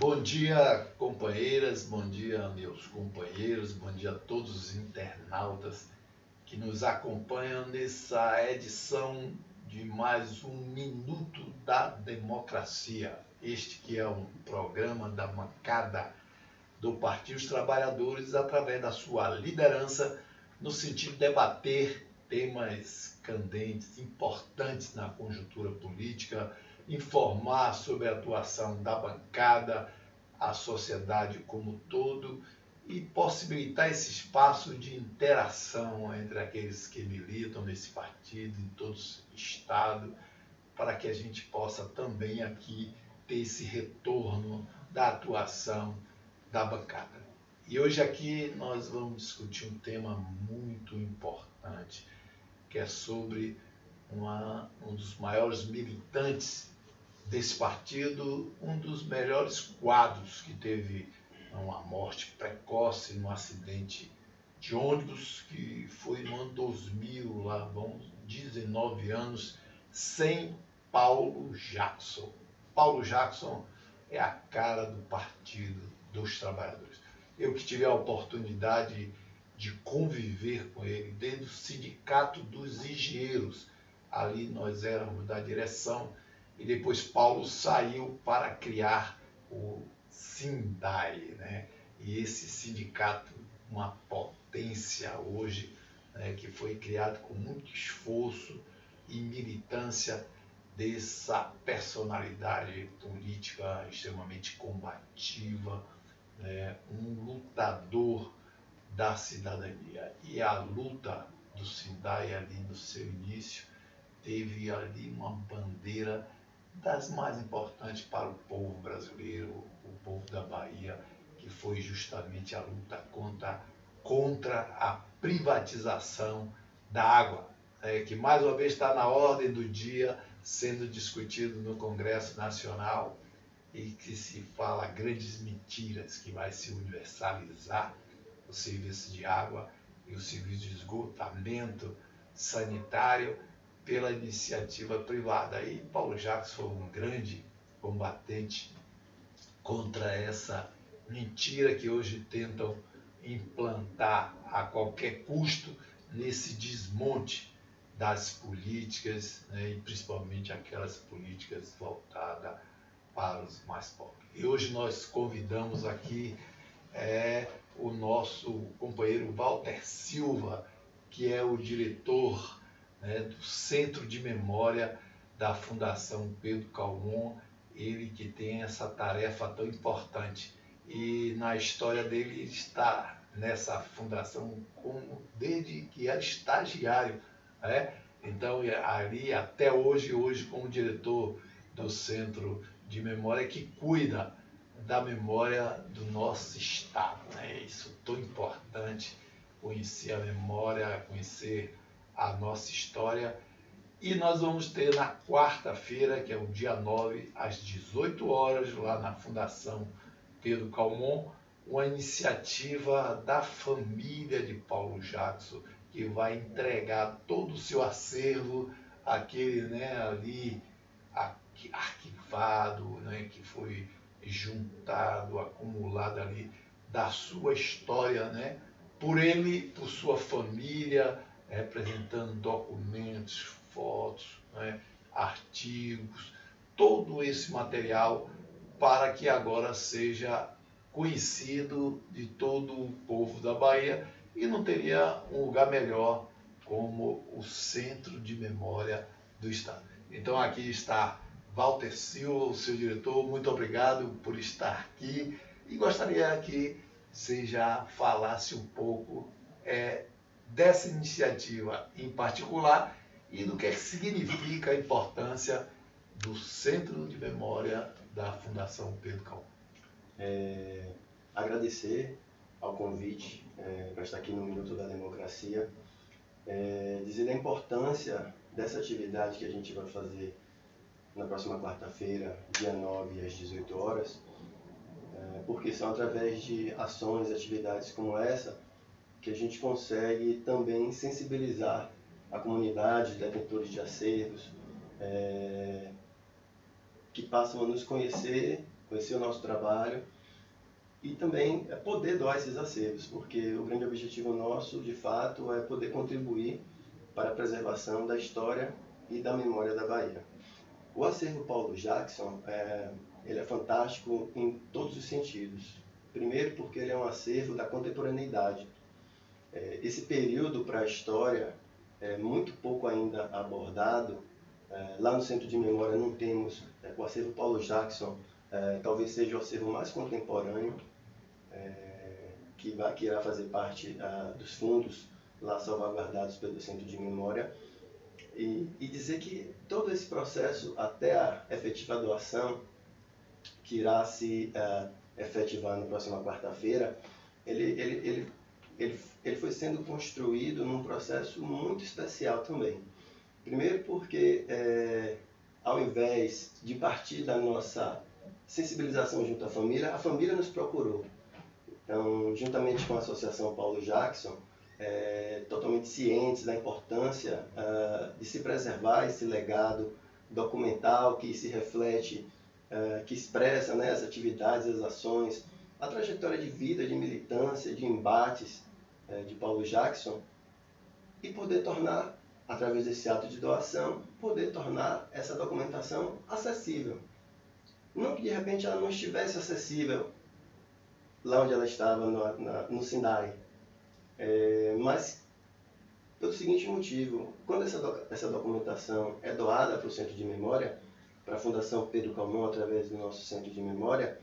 Bom dia, companheiras, bom dia, meus companheiros, bom dia a todos os internautas que nos acompanham nessa edição de mais um Minuto da Democracia. Este que é um programa da bancada do Partido dos Trabalhadores através da sua liderança no sentido de debater temas candentes, importantes na conjuntura política, informar sobre a atuação da bancada, a sociedade como um todo e possibilitar esse espaço de interação entre aqueles que militam nesse partido, em todo o estado, para que a gente possa também aqui ter esse retorno da atuação da bancada. E hoje aqui nós vamos discutir um tema muito importante, que é sobre um dos maiores militantes desse partido, um dos melhores quadros que teve uma morte precoce num acidente de ônibus, que foi no ano 2000, lá vão 19 anos, sem Paulo Jackson. Paulo Jackson é a cara do Partido dos Trabalhadores. Eu que tive a oportunidade de conviver com ele desde o Sindicato dos Engenheiros, ali nós éramos da direção, e depois Paulo saiu para criar o Sindai, né? E esse sindicato, uma potência hoje, né, que foi criado com muito esforço e militância dessa personalidade política extremamente combativa, né, um lutador da cidadania. E a luta do Sindai ali no seu início teve ali uma bandeira das mais importantes para o povo brasileiro, o povo da Bahia, que foi justamente a luta contra a privatização da água, que mais uma vez está na ordem do dia, sendo discutido no Congresso Nacional, e que se fala grandes mentiras, que vai se universalizar o serviço de água e o serviço de esgotamento sanitário pela iniciativa privada. E Paulo Jackson foi um grande combatente contra essa mentira que hoje tentam implantar a qualquer custo nesse desmonte das políticas, né, e principalmente aquelas políticas voltadas para os mais pobres. E hoje nós convidamos aqui o nosso companheiro Walter Silva, que é o diretor, né, do Centro de Memória da Fundação Pedro Calmon, ele que tem essa tarefa tão importante. E na história dele, ele está nessa fundação desde que era estagiário, né? Então, ali até hoje como diretor do Centro de Memória, que cuida da memória do nosso Estado, né? Isso é tão importante, conhecer a memória, conhecer a nossa história. E nós vamos ter na quarta-feira, que é o dia 9, às 18 horas, lá na Fundação Pedro Calmon, uma iniciativa da família de Paulo Jackson, que vai entregar todo o seu acervo, aquele, né, ali arquivado, né, que foi juntado, acumulado ali da sua história, né, por ele, por sua família, representando documentos, fotos, né, artigos, todo esse material para que agora seja conhecido de todo o povo da Bahia, e não teria um lugar melhor como o Centro de Memória do Estado. Então aqui está Walter Silva, o seu diretor, muito obrigado por estar aqui, e gostaria que você já falasse um pouco dessa iniciativa em particular e do que significa a importância do Centro de Memória da Fundação Pedro Calmon. Agradecer ao convite para estar aqui no Minuto da Democracia, dizer da importância dessa atividade que a gente vai fazer na próxima quarta-feira, dia 9, às 18 horas, porque são através de ações e atividades como essa que a gente consegue também sensibilizar a comunidade, detentores de acervos, que passam a nos conhecer conhecer o nosso trabalho e também poder doar esses acervos, porque o grande objetivo nosso, de fato, é poder contribuir para a preservação da história e da memória da Bahia. O acervo Paulo Jackson, ele é fantástico em todos os sentidos. Primeiro porque ele é um acervo da contemporaneidade. Esse período para a história é muito pouco ainda abordado. Lá no Centro de Memória não temos o acervo Paulo Jackson, talvez seja o acervo mais contemporâneo, que irá fazer parte dos fundos lá salvaguardados pelo Centro de Memória. E dizer que todo esse processo até a efetiva doação, que irá se efetivar na próxima quarta-feira, ele foi sendo construído num processo muito especial também. Primeiro porque, ao invés de partir da nossa sensibilização junto à família, a família nos procurou. Então, juntamente com a Associação Paulo Jackson, totalmente cientes da importância de se preservar esse legado documental que se reflete, que expressa, né, as atividades, as ações, a trajetória de vida, de militância, de embates de Paulo Jackson, e poder tornar, através desse ato de doação, poder tornar essa documentação acessível. Não que de repente ela não estivesse acessível lá onde ela estava, no Sindai, mas pelo seguinte motivo: quando essa documentação é doada para o Centro de Memória, para a Fundação Pedro Calmon, através do nosso Centro de Memória,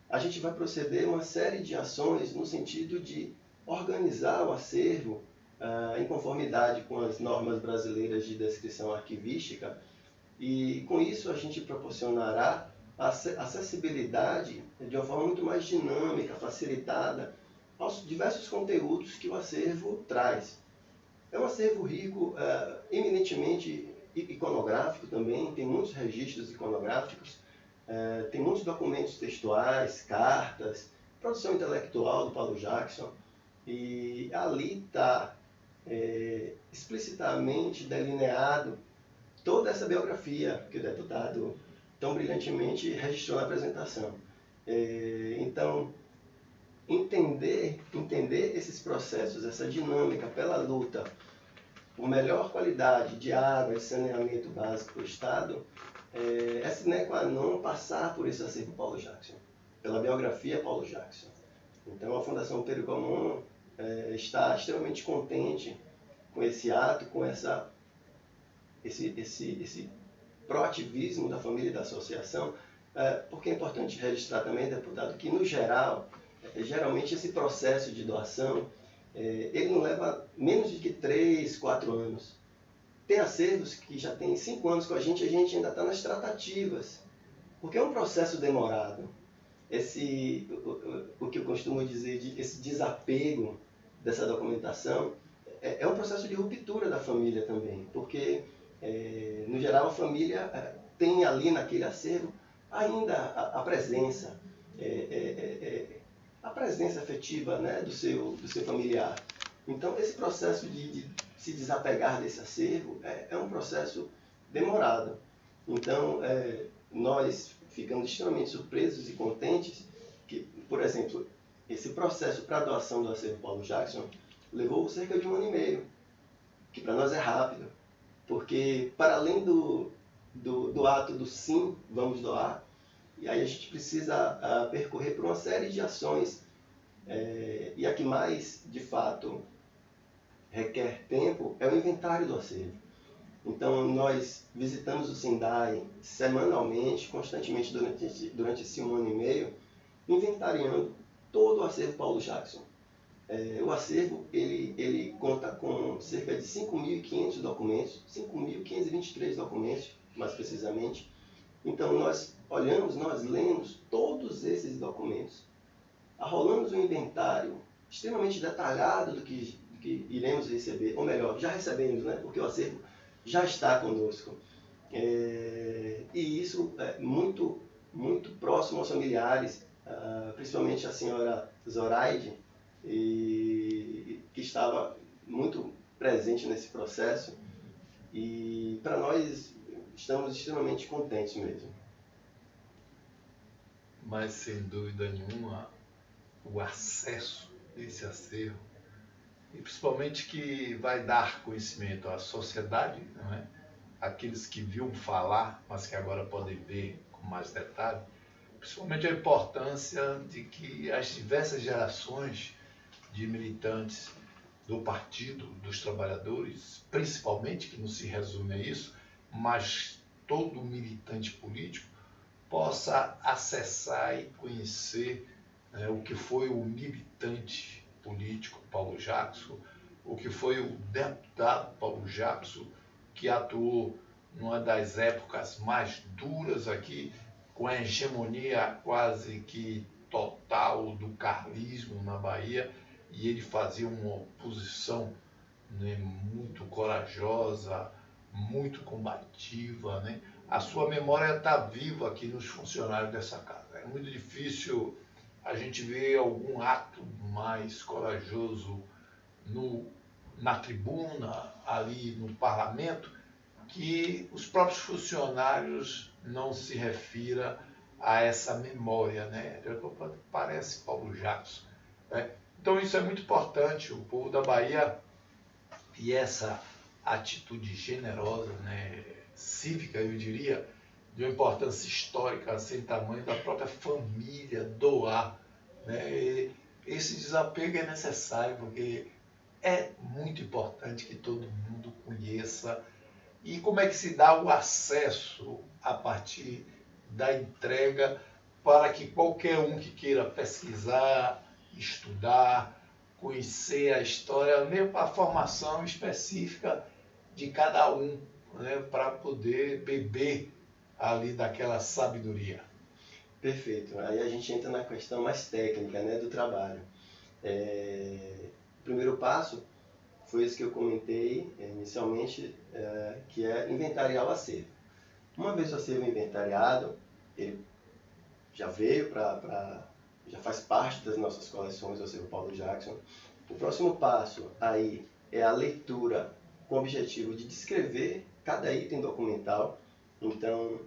a gente vai proceder uma série de ações no sentido de organizar o acervo em conformidade com as normas brasileiras de descrição arquivística, e com isso a gente proporcionará acessibilidade de uma forma muito mais dinâmica, facilitada, aos diversos conteúdos que o acervo traz. É um acervo rico, eminentemente iconográfico também, tem muitos registros iconográficos, tem muitos documentos textuais, cartas, produção intelectual do Paulo Jackson, e ali está explicitamente delineado toda essa biografia que o deputado tão brilhantemente registrou na apresentação. Então, entender esses processos, essa dinâmica pela luta por melhor qualidade de água e saneamento básico do Estado, é sine qua non passar por esse acervo Paulo Jackson, pela biografia Paulo Jackson. Então, a Fundação Pedro Calmon está extremamente contente com esse ato, com esse proativismo da família e da associação, porque é importante registrar também, deputado, que no geral, geralmente esse processo de doação, ele não leva menos de que 3, 4 anos. Tem acervos que já tem 5 anos com a gente ainda está nas tratativas, porque é um processo demorado. O que eu costumo dizer, esse desapego dessa documentação, é um processo de ruptura da família também, porque, no geral, a família tem ali naquele acervo ainda a presença, a presença afetiva, né, do seu familiar. Então, esse processo de se desapegar desse acervo é um processo demorado. Então, nós ficamos extremamente surpresos e contentes que, por exemplo, esse processo para a doação do acervo Paulo Jackson levou cerca de 1 ano e meio, que para nós é rápido, porque para além do ato do sim, vamos doar, e aí a gente precisa percorrer por uma série de ações, e a que mais, de fato, requer tempo é o inventário do acervo. Então, nós visitamos o Sindai semanalmente, constantemente durante esse 1 ano e meio, inventariando todo o acervo Paulo Jackson. O acervo ele conta com cerca de 5.500 documentos, 5.523 documentos, mais precisamente. Então, nós olhamos, nós lemos todos esses documentos, arrolamos um inventário extremamente detalhado do que iremos receber, ou melhor, já recebemos, né? Porque o acervo já está conosco. E isso é muito, muito próximo aos familiares, principalmente a senhora Zoraide, que estava muito presente nesse processo, e para nós estamos extremamente contentes mesmo. mas sem dúvida nenhuma o acesso desse acervo, e principalmente que vai dar conhecimento à sociedade, não é? Aqueles que viam falar, mas que agora podem ver com mais detalhe, principalmente a importância de que as diversas gerações de militantes do Partido dos Trabalhadores, principalmente, que não se resume a isso, mas todo militante político possa acessar e conhecer, né, o que foi o militante político Paulo Jackson, o que foi o deputado Paulo Jackson, que atuou numa das épocas mais duras aqui, com a hegemonia quase que total do carlismo na Bahia, e ele fazia uma oposição, né, muito corajosa, muito combativa, né? A sua memória está viva aqui nos funcionários dessa casa. É muito difícil a gente ver algum ato mais corajoso na tribuna, ali no parlamento, que os próprios funcionários não se refira a essa memória, né? Parece Paulo Jackson, né? Então isso é muito importante. O povo da Bahia, e essa atitude generosa, né, cívica, eu diria, de uma importância histórica sem tamanho, da própria família doar, né? E esse desapego é necessário, porque é muito importante que todo mundo conheça. E como é que se dá o acesso a partir da entrega, para que qualquer um que queira pesquisar, estudar, conhecer a história, mesmo a formação específica de cada um, né, para poder beber ali daquela sabedoria? Perfeito. Aí a gente entra na questão mais técnica, né, do trabalho. O primeiro passo foi esse que eu comentei inicialmente, que é inventariar o acervo. Uma vez o acervo inventariado, ele já veio já faz parte das nossas coleções, o acervo Paulo Jackson. O próximo passo aí é a leitura com o objetivo de descrever cada item documental. Então,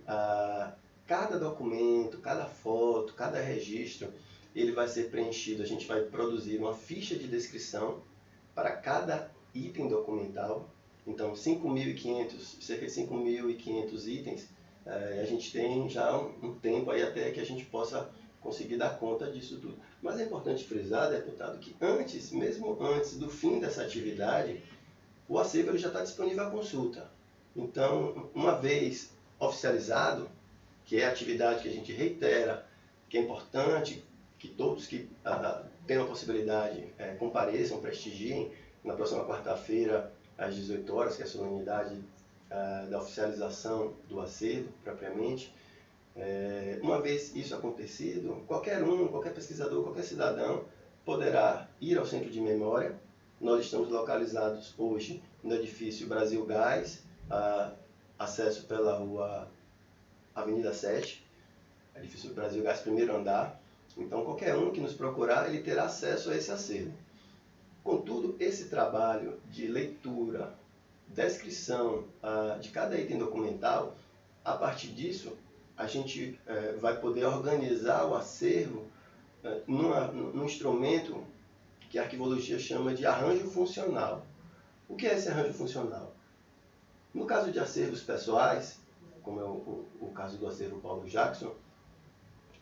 cada documento, cada foto, cada registro, ele vai ser preenchido. A gente vai produzir uma ficha de descrição para cada item documental. Então, cerca de 5.500 itens, a gente tem já um tempo aí até que a gente possa conseguir dar conta disso tudo. Mas é importante frisar, deputado, que mesmo antes do fim dessa atividade, o acervo ele já está disponível à consulta. Então, uma vez oficializado, que é a atividade que a gente reitera, que é importante que todos que tenham a possibilidade compareçam, prestigiem, na próxima quarta-feira, às 18 horas, que é a solenidade da oficialização do acervo, propriamente. Uma vez isso acontecido, qualquer pesquisador, qualquer cidadão poderá ir ao Centro de Memória. Nós estamos localizados hoje no edifício Brasil Gás, acesso pela rua Avenida 7, edifício Brasil Gás, primeiro andar. Então, qualquer um que nos procurar, ele terá acesso a esse acervo. Contudo, esse trabalho de leitura, descrição de cada item documental, a partir disso, a gente vai poder organizar o acervo num instrumento que a arquivologia chama de arranjo funcional. O que é esse arranjo funcional? No caso de acervos pessoais, como é o caso do acervo Paulo Jackson,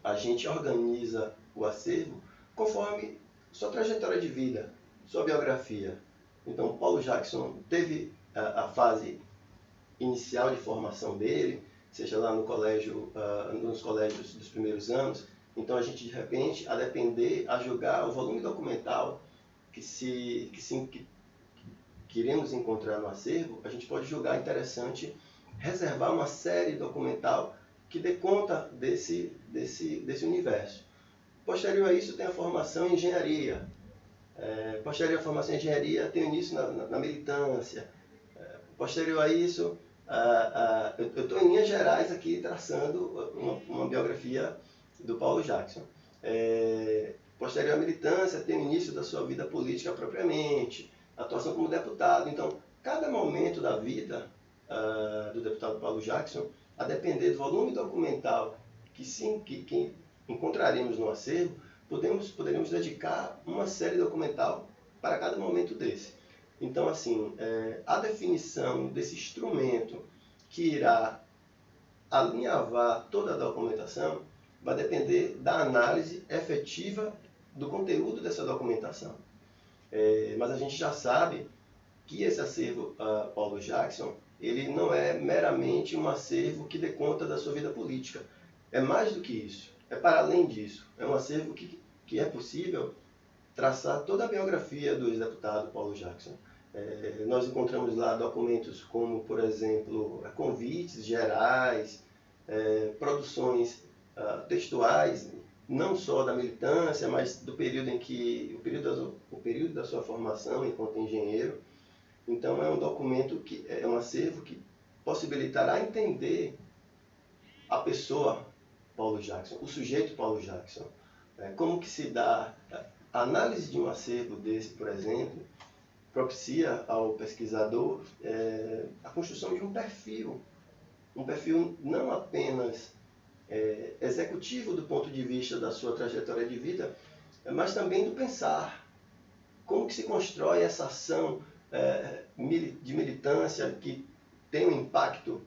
a gente organiza o acervo conforme sua trajetória de vida, sua biografia. Então, Paulo Jackson teve a fase inicial de formação dele, seja lá no colégio, nos colégios dos primeiros anos. Então, a gente, de repente, a julgar o volume documental que iremos encontrar no acervo, a gente pode julgar interessante reservar uma série documental que dê conta desse universo. Posterior a isso, tem a formação em engenharia. Posterior à formação em engenharia, tem o início na militância. Posterior a isso, eu estou em linhas gerais aqui traçando uma biografia do Paulo Jackson. Posterior à militância, tem o início da sua vida política propriamente, atuação como deputado. Então, cada momento da vida do deputado Paulo Jackson, a depender do volume documental que encontraríamos no acervo, poderíamos dedicar uma série documental para cada momento desse. Então, assim, a definição desse instrumento que irá alinhavar toda a documentação vai depender da análise efetiva do conteúdo dessa documentação. Mas a gente já sabe que esse acervo Paulo Jackson, ele não é meramente um acervo que dê conta da sua vida política. É mais do que isso, é para além disso. É um acervo que é possível traçar toda a biografia do ex-deputado Paulo Jackson. Nós encontramos lá documentos como, por exemplo, convites gerais, produções textuais, não só da militância, mas do período o período da sua formação enquanto engenheiro. Então é um documento é um acervo que possibilitará entender a pessoa Paulo Jackson, o sujeito Paulo Jackson. Como que se dá a análise de um acervo desse, por exemplo, propicia ao pesquisador a construção de um perfil não apenas executivo do ponto de vista da sua trajetória de vida, mas também do pensar. Como que se constrói essa ação de militância que tem um impacto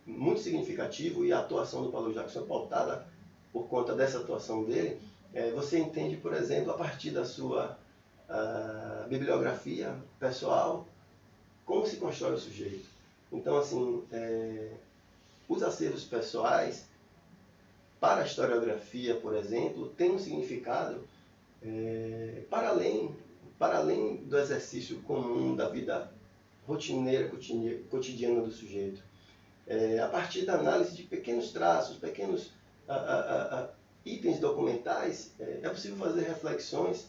muito significativo, e a atuação do Paulo Jackson é pautada por conta dessa atuação dele. Você entende, por exemplo, a partir da sua bibliografia pessoal, como se constrói o sujeito. Então, assim, os acervos pessoais, para a historiografia, por exemplo, têm um significado para além do exercício comum da vida rotineira, cotidiana do sujeito. A partir da análise de pequenos traços, pequenos itens documentais, é possível fazer reflexões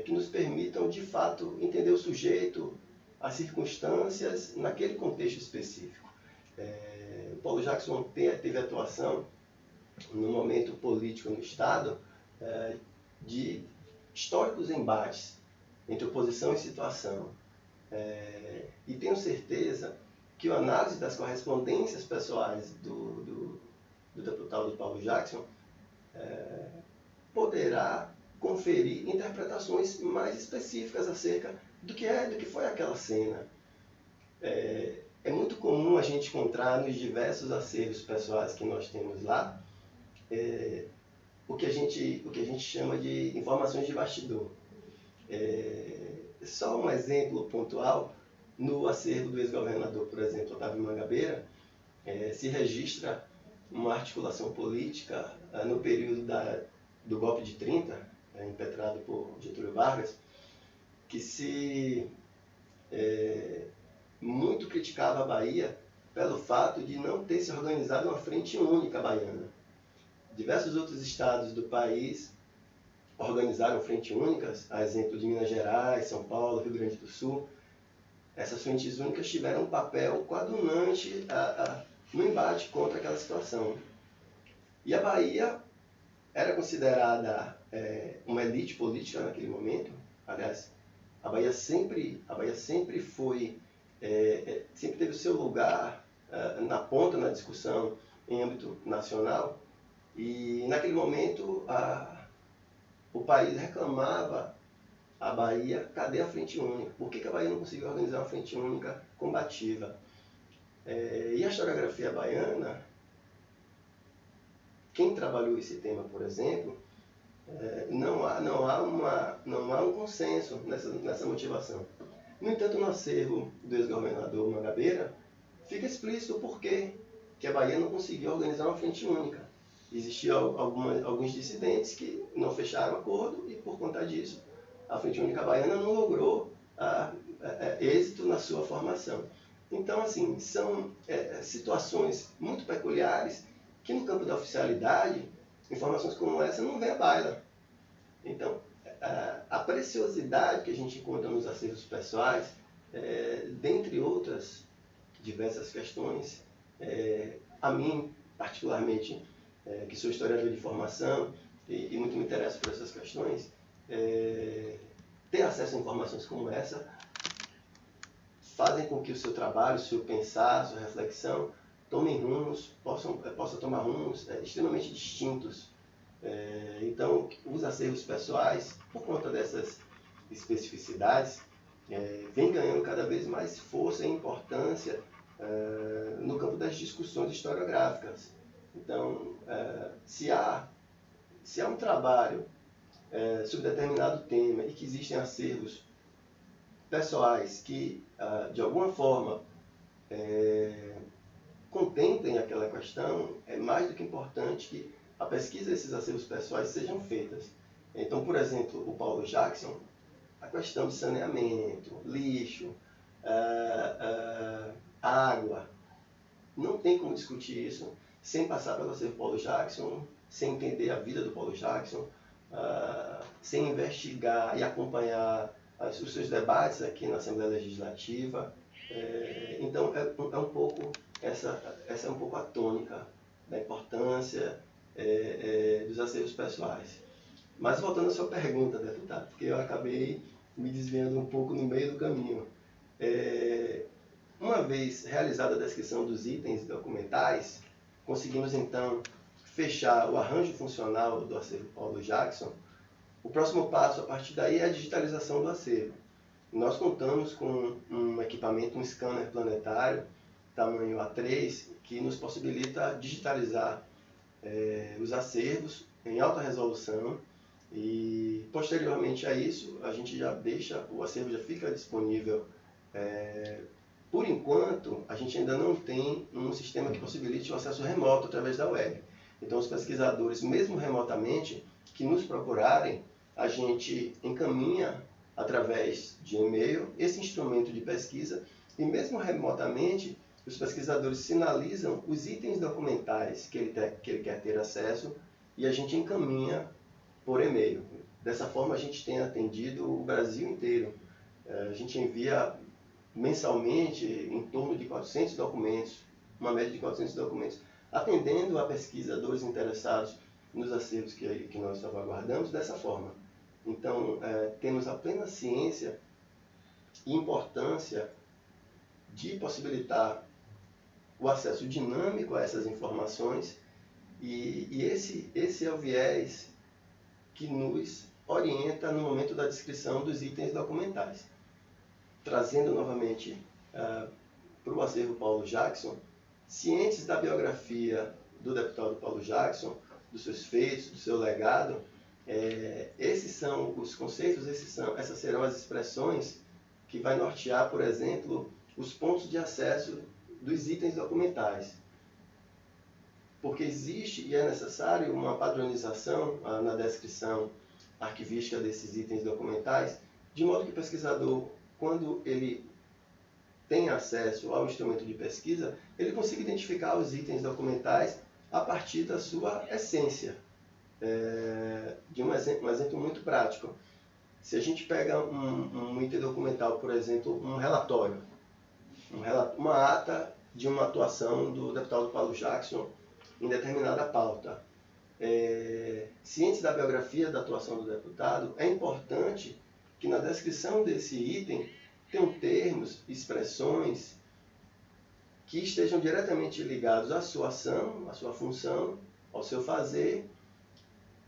que nos permitam, de fato, entender o sujeito, as circunstâncias, naquele contexto específico. O Paulo Jackson teve atuação no momento político no Estado de históricos embates entre oposição e situação. E tenho certeza que a análise das correspondências pessoais do deputado Paulo Jackson poderá conferir interpretações mais específicas acerca do que foi aquela cena. É muito comum a gente encontrar nos diversos acervos pessoais que nós temos lá o que a gente chama de informações de bastidor. Só um exemplo pontual: no acervo do ex-governador, por exemplo, Otávio Mangabeira, se registra uma articulação política no período do golpe de 30, impetrado por Getúlio Vargas, que muito criticava a Bahia pelo fato de não ter se organizado uma frente única baiana. Diversos outros estados do país organizaram frentes únicas, a exemplo de Minas Gerais, São Paulo, Rio Grande do Sul. Essas frentes únicas tiveram um papel coadunante no embate contra aquela situação. E a Bahia era considerada uma elite política naquele momento. Aliás, a Bahia sempre foi, sempre teve o seu lugar na ponta na discussão em âmbito nacional. E naquele momento o país reclamava a Bahia: cadê a frente única? Por que a Bahia não conseguiu organizar uma frente única combativa? E a historiografia baiana, quem trabalhou esse tema, por exemplo, não há um consenso nessa motivação. No entanto, no acervo do ex-governador Mangabeira, fica explícito o porquê que a Bahia não conseguiu organizar uma frente única. Existiam alguns dissidentes que não fecharam acordo e, por conta disso, a Frente Única Baiana não logrou êxito na sua formação. Então, assim, são situações muito peculiares que, no campo da oficialidade, informações como essa não vêm à baila. Então, a preciosidade que a gente encontra nos acervos pessoais, dentre outras diversas questões, a mim, particularmente, que sou historiador de formação e muito me interesso por essas questões, ter acesso a informações como essa fazem com que o seu trabalho, o seu pensar, a sua reflexão possa tomar rumos extremamente distintos. Então, os acervos pessoais, por conta dessas especificidades, vem ganhando cada vez mais força e importância no campo das discussões historiográficas. Então, se há um trabalho sobre determinado tema e que existem acervos pessoais que, de alguma forma, contemplem aquela questão, é mais do que importante que a pesquisa desses acervos pessoais sejam feitas. Então, por exemplo, o Paulo Jackson, a questão de saneamento, lixo, água, não tem como discutir isso sem passar pelo acervo Paulo Jackson, sem entender a vida do Paulo Jackson, sem investigar e acompanhar os seus debates aqui na Assembleia Legislativa. Então, é um pouco essa é um pouco a tônica da importância dos acervos pessoais. Mas voltando à sua pergunta, deputado, porque eu acabei me desviando um pouco no meio do caminho. Uma vez realizada a descrição dos itens documentais, conseguimos então fechar o arranjo funcional do acervo Paulo Jackson. O próximo passo a partir daí é a digitalização do acervo. Nós contamos com um equipamento, um scanner planetário, tamanho A3, que nos possibilita digitalizar os acervos em alta resolução, e posteriormente a isso a gente já deixa, o acervo já fica disponível. Por enquanto, a gente ainda não tem um sistema que possibilite o acesso remoto através da web. Então, os pesquisadores, mesmo remotamente, que nos procurarem, a gente encaminha através de e-mail esse instrumento de pesquisa, e mesmo remotamente, os pesquisadores sinalizam os itens documentais que ele quer ter acesso e a gente encaminha por e-mail. Dessa forma, a gente tem atendido o Brasil inteiro. A gente envia mensalmente em torno de 400 documentos, uma média de 400 documentos, atendendo a pesquisadores interessados nos acervos que nós salvaguardamos dessa forma. Então, temos a plena ciência e importância de possibilitar o acesso dinâmico a essas informações, e esse é o viés que nos orienta no momento da descrição dos itens documentais. Trazendo novamente para o acervo Paulo Jackson, cientes da biografia do deputado Paulo Jackson, dos seus feitos, do seu legado, esses são os conceitos, essas serão as expressões que vai nortear, por exemplo, os pontos de acesso dos itens documentais. Porque existe e é necessário uma padronização na descrição arquivística desses itens documentais, de modo que o pesquisador, quando ele tem acesso ao instrumento de pesquisa, ele consiga identificar os itens documentais a partir da sua essência. De um exemplo muito prático. Se a gente pega um item documental, por exemplo, um relatório, uma ata de uma atuação do deputado Paulo Jackson em determinada pauta, cientes da biografia da atuação do deputado, é importante que na descrição desse item tenham termos, expressões que estejam diretamente ligados à sua ação, à sua função, ao seu fazer,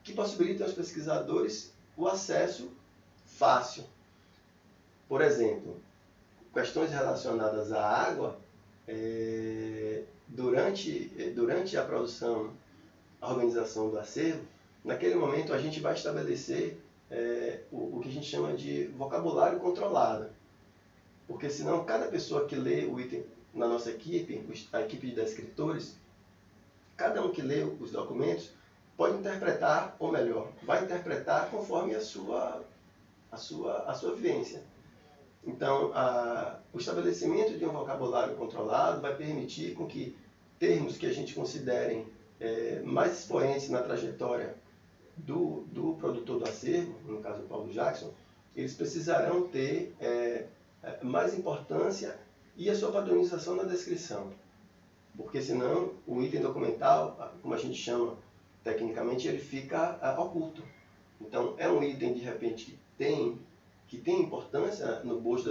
que possibilitem aos pesquisadores o acesso fácil. Por exemplo, questões relacionadas à água, durante a produção, a organização do acervo, naquele momento a gente vai estabelecer o que a gente chama de vocabulário controlado. Porque senão cada pessoa que lê o item na nossa equipe, a equipe de descritores, cada um que lê os documentos pode interpretar, ou melhor, vai interpretar conforme a sua vivência. Então, o estabelecimento de um vocabulário controlado vai permitir com que termos que a gente considerem mais expoentes na trajetória do produtor do acervo, no caso o Paulo Jackson, eles precisarão ter mais importância e a sua padronização na descrição. Porque senão o item documental, como a gente chama tecnicamente, ele fica oculto. Então, é um item, de repente, que tem importância no bojo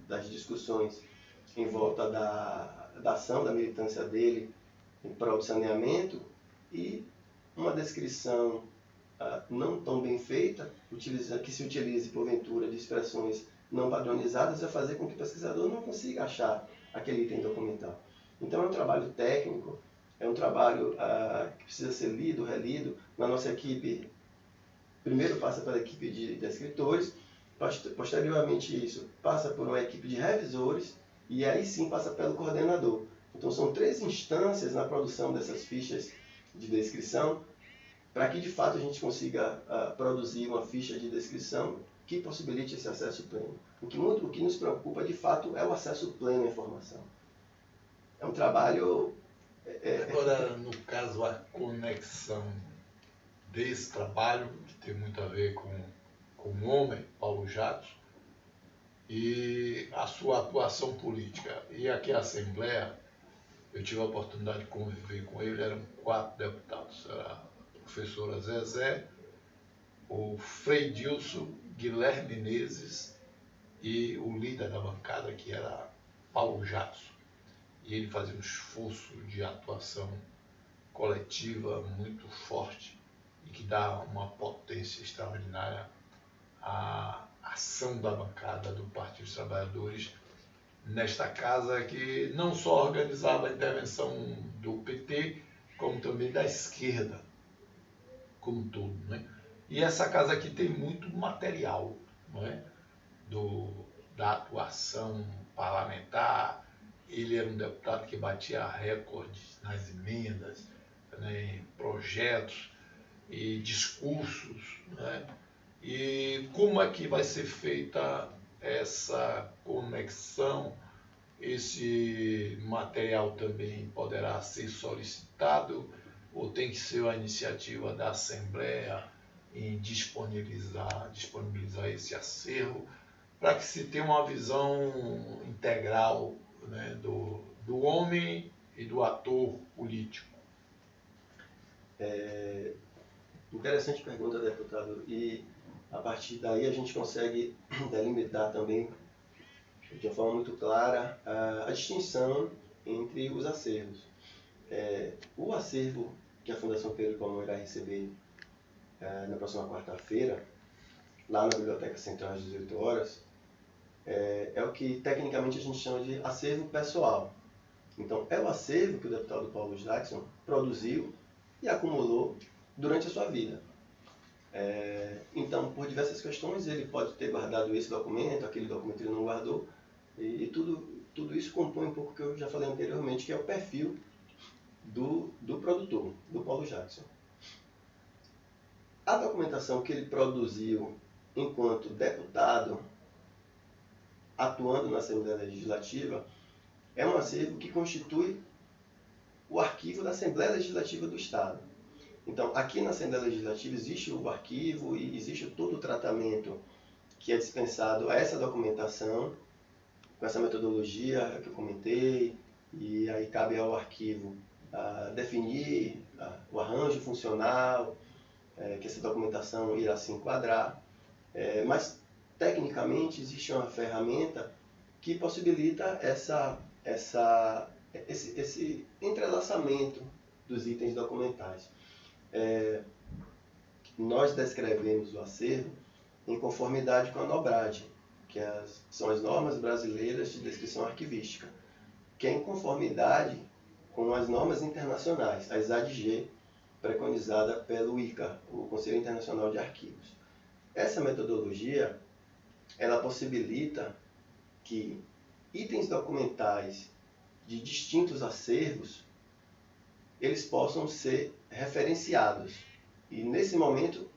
das discussões em volta da ação, da militância dele em prol do saneamento, e uma descrição não tão bem feita, que se utilize, porventura, de expressões não padronizadas, vai fazer com que o pesquisador não consiga achar aquele item documental. Então é um trabalho técnico, é um trabalho que precisa ser lido, relido. Na nossa equipe, primeiro passa pela equipe de escritores, posteriormente isso passa por uma equipe de revisores, e aí sim passa pelo coordenador. Então são 3 instâncias na produção dessas fichas de descrição, para que de fato a gente consiga produzir uma ficha de descrição que possibilite esse acesso pleno. O que nos preocupa de fato é o acesso pleno à informação. É um trabalho... Agora, no caso, a conexão desse trabalho, que tem muito a ver com o homem, Paulo Jacques, e a sua atuação política. E aqui a Assembleia, eu tive a oportunidade de conviver com ele, eram 4 deputados. Era a professora Zezé, o Frei Dilson, Guilherme Menezes e o líder da bancada, que era Paulo Jacques. E ele fazia um esforço de atuação coletiva muito forte e que dá uma potência extraordinária à ação da bancada do Partido dos Trabalhadores nesta casa, que não só organizava a intervenção do PT, como também da esquerda, como um todo, né? E essa casa aqui tem muito material, não é? Da atuação parlamentar. Ele era um deputado que batia recordes nas emendas, né, em projetos e discursos, né? E como é que vai ser feita essa conexão? Esse material também poderá ser solicitado ou tem que ser a iniciativa da Assembleia em disponibilizar esse acervo, para que se tenha uma visão integral, né, do homem e do ator político? Interessante pergunta, deputado. E a partir daí a gente consegue delimitar também, de uma forma muito clara, a distinção entre os acervos. O acervo que a Fundação Pedro Calmon irá receber na próxima quarta-feira, lá na Biblioteca Central às 18 horas, é o que tecnicamente a gente chama de acervo pessoal. Então, é o acervo que o deputado Paulo Jackson produziu e acumulou durante a sua vida. Então, por diversas questões, ele pode ter guardado esse documento, aquele documento ele não guardou, e tudo isso compõe um pouco o que eu já falei anteriormente, que é o perfil do produtor, do Paulo Jackson. A documentação que ele produziu enquanto deputado, atuando na Assembleia Legislativa, é um acervo que constitui o arquivo da Assembleia Legislativa do Estado. Então, aqui na Assembleia Legislativa existe o arquivo e existe todo o tratamento que é dispensado a essa documentação, com essa metodologia que eu comentei, e aí cabe ao arquivo definir o arranjo funcional, que essa documentação irá se enquadrar, mas tecnicamente existe uma ferramenta que possibilita esse entrelaçamento dos itens documentais. Nós descrevemos o acervo em conformidade com a NOBRAD, que são as normas brasileiras de descrição arquivística, que é em conformidade com as normas internacionais, a ISAD-G, preconizada pelo ICAR, o Conselho Internacional de Arquivos. Essa metodologia, ela possibilita que itens documentais de distintos acervos, eles possam ser referenciados. E nesse momento,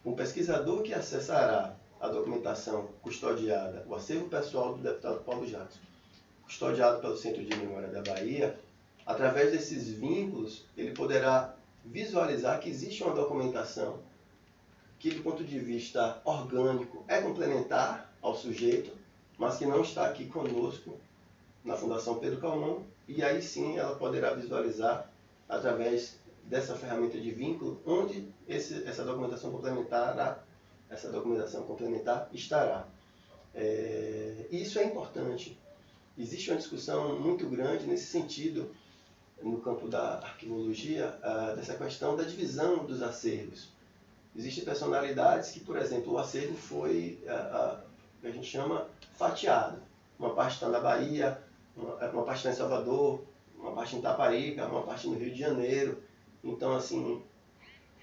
um pesquisador que acessará a documentação custodiada, o acervo pessoal do deputado Paulo Jackson, custodiado pelo Centro de Memória da Bahia, através desses vínculos, ele poderá visualizar que existe uma documentação que, do ponto de vista orgânico, é complementar ao sujeito, mas que não está aqui conosco na Fundação Pedro Calmon, e aí sim ela poderá visualizar através dessa ferramenta de vínculo onde essa documentação complementar estará. Isso é importante, existe uma discussão muito grande nesse sentido, no campo da arquivologia, dessa questão da divisão dos acervos. Existem personalidades que, por exemplo, o acervo foi, que a gente chama, fatiado. Uma parte está na Bahia, uma parte está em Salvador, uma parte em Itaparica, uma parte no Rio de Janeiro. Então, assim,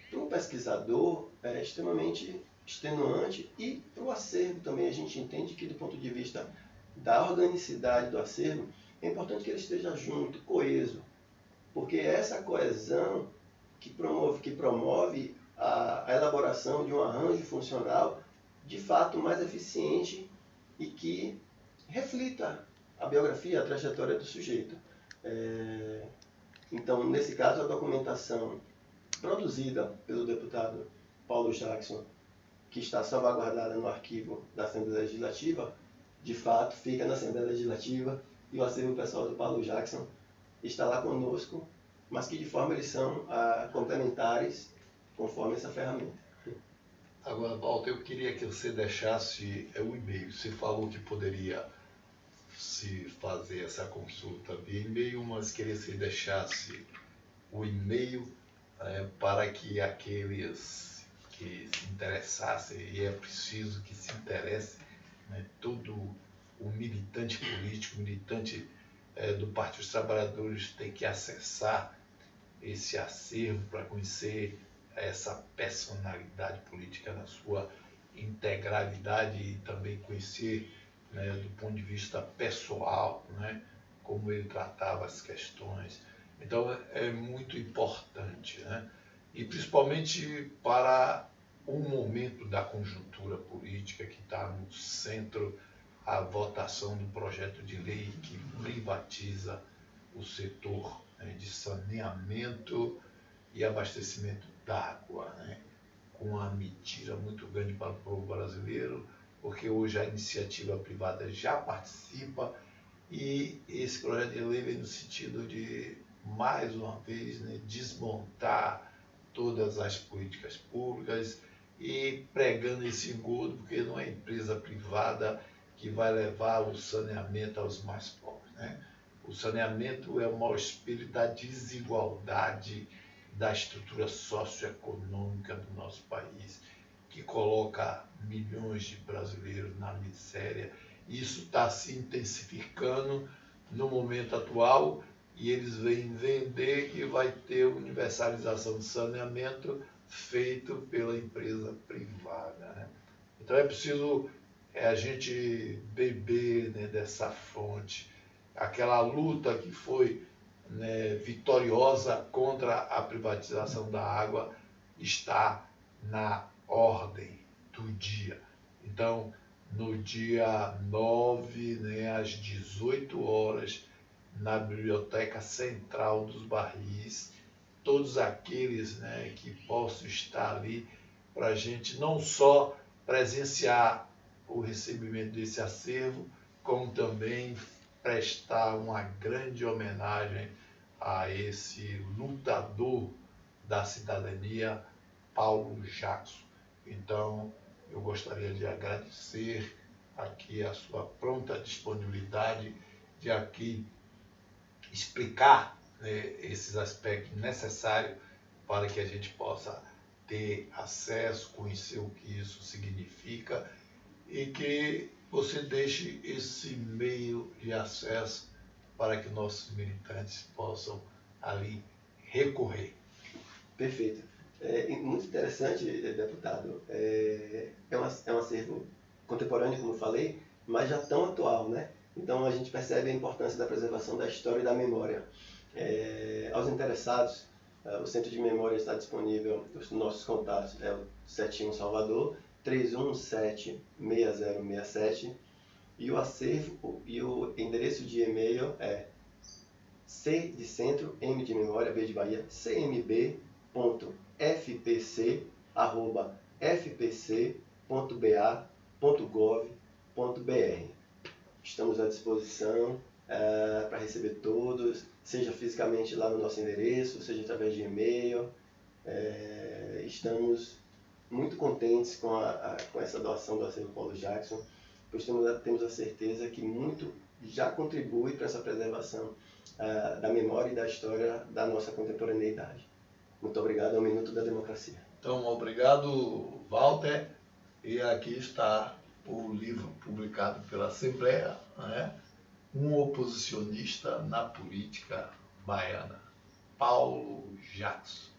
para o pesquisador é extremamente extenuante, e para o acervo também a gente entende que, do ponto de vista da organicidade do acervo, é importante que ele esteja junto, coeso, porque é essa coesão que promove a elaboração de um arranjo funcional de fato mais eficiente e que reflita a biografia, a trajetória do sujeito. Então, nesse caso, a documentação produzida pelo deputado Paulo Jackson, que está salvaguardada no arquivo da Assembleia Legislativa, de fato fica na Assembleia Legislativa, e o acervo pessoal do Paulo Jackson está lá conosco, mas que de forma eles são complementares conforme essa ferramenta. Agora, Walter, eu queria que você deixasse o e-mail. Você falou que poderia se fazer essa consulta via e-mail, mas queria que você deixasse o e-mail para que aqueles que se interessassem, e é preciso que se interesse, né, todo o militante político, militante do Partido dos Trabalhadores tem que acessar esse acervo para conhecer essa personalidade política na sua integralidade e também conhecer, né, do ponto de vista pessoal, né, como ele tratava as questões. Então é muito importante, né, e principalmente para o momento da conjuntura política que está no centro, a votação do projeto de lei que privatiza o setor, né, de saneamento e abastecimento d'água, né, com uma mentira muito grande para o povo brasileiro, porque hoje a iniciativa privada já participa e esse projeto de lei vem no sentido de, mais uma vez, né, desmontar todas as políticas públicas e pregando esse engodo, porque não é empresa privada que vai levar o saneamento aos mais pobres, né? O saneamento é o maior espelho da desigualdade da estrutura socioeconômica do nosso país, que coloca milhões de brasileiros na miséria. Isso está se intensificando no momento atual e eles vêm vender que vai ter universalização do saneamento feito pela empresa privada, né? Então é preciso a gente beber, né, dessa fonte. Aquela luta que foi, né, vitoriosa contra a privatização da água está na ordem do dia. Então, no dia 9, né, às 18 horas, na Biblioteca Central dos Barris, todos aqueles, né, que possam estar ali para a gente não só presenciar o recebimento desse acervo, como também prestar uma grande homenagem a esse lutador da cidadania, Paulo Jackson. Então, eu gostaria de agradecer aqui a sua pronta disponibilidade de aqui explicar, né, esses aspectos necessários para que a gente possa ter acesso, conhecer o que isso significa e que você deixe esse meio de acesso para que nossos militantes possam ali recorrer. Perfeito. Muito interessante, deputado. É um acervo contemporâneo, como eu falei, mas já tão atual, né? Então a gente percebe a importância da preservação da história e da memória. Aos interessados, o Centro de Memória está disponível, os nossos contatos é o 71 Salvador, 317-6067, e o acervo e o endereço de e-mail é C de centro, M de memória, B de Bahia, cmb.fpc@fpc.ba.gov.br. Estamos à disposição para receber todos, seja fisicamente lá no nosso endereço, seja através de e-mail. Estamos muito contentes com essa doação do acervo Paulo Jackson, pois temos a certeza que muito já contribui para essa preservação da memória e da história da nossa contemporaneidade. Muito obrigado ao Minuto da Democracia. Então, obrigado, Walter. E aqui está o livro publicado pela Assembleia, né? Um oposicionista na política baiana, Paulo Jackson.